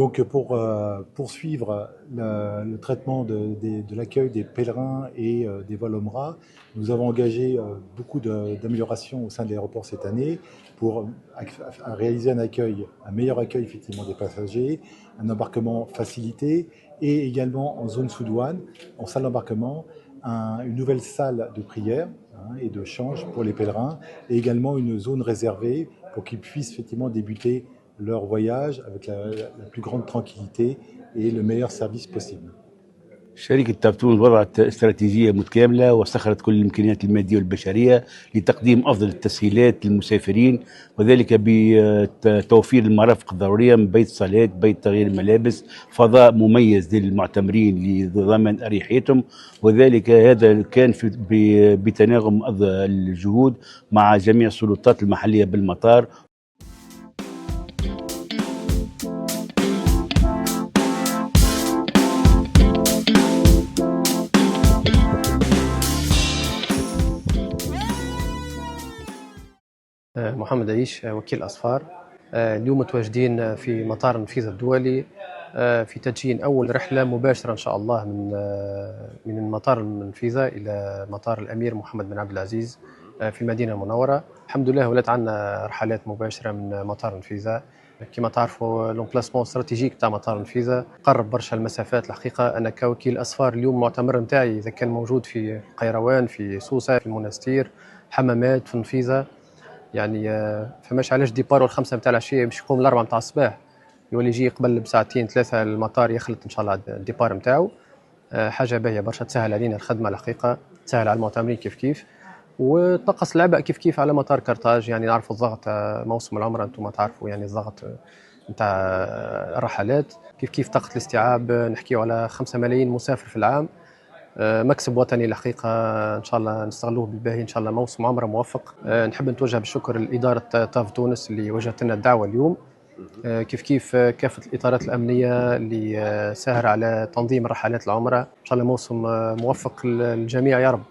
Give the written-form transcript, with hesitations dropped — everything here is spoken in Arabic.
Donc pour poursuivre le traitement de l'accueil des pèlerins et des vols Omra, nous avons engagé beaucoup d'améliorations au sein de l'aéroport cette année pour réaliser un meilleur accueil effectivement des passagers, un embarquement facilité et également en zone sous-douane, en salle d'embarquement, une nouvelle salle de prière et de change pour les pèlerins et également une zone réservée pour qu'ils puissent effectivement débuter leur voyage avec la plus grande tranquillité et le meilleur service possible. شركة تفتون وضعت استراتيجية متكاملة وسخرت كل الإمكانيات المادية والبشرية لتقديم أفضل التسهيلات للمسافرين، وذلك بتوفير المرافق الضرورية من بيت صالات، بيت تغيير الملابس، فضاء مميز للمعتمرين لضمان أريحيتهم، وذلك هذا كان بتناغم الجهود مع جميع السلطات المحلية بالمطار. محمد عيش وكيل أسفار. اليوم متواجدين في مطار نفيذة الدولي في تدشين أول رحلة مباشرة إن شاء الله من مطار النفيذة إلى مطار الأمير محمد بن عبد العزيز في المدينة المنورة. الحمد لله ولات عندنا رحلات مباشرة من مطار النفيذة. كما تعرفوا لومبلاسمون استراتيجيك تاع مطار النفيذة قرب برشا المسافات. الحقيقة أنا كوكيل أسفار اليوم معتمر نتاعي إذا كان موجود في قيروان، في سوسة، في المنستير، حمامات، في النفيذة، يعني فماش علاش ديبارو الخمسة متاع العشية باش يقوم الأربعة متاع الصباح، يولي يجي قبل بساعتين ثلاثة المطار يخلط إن شاء الله الديبار متاعو. حاجة باهية برشا، تسهل علينا الخدمة الحقيقة، تسهل على المعتمرين كيف وتنقص العبء كيف على مطار كرتاج. يعني نعرفوا الضغط موسم العمرة، أنتم تعرفوا يعني الضغط نتاع الرحلات، كيف طاقة الاستيعاب نحكيو على 5 ملايين مسافر في العام. مكسب وطني الحقيقة إن شاء الله نستغلوه بالباهي. إن شاء الله موسم عمرة موفق. نحب نتوجه بالشكر لإدارة طاف تونس اللي وجهت لنا الدعوة اليوم، كيف كافة الإطارات الأمنية اللي ساهر على تنظيم رحلات العمرة. إن شاء الله موسم موفق للجميع يا رب.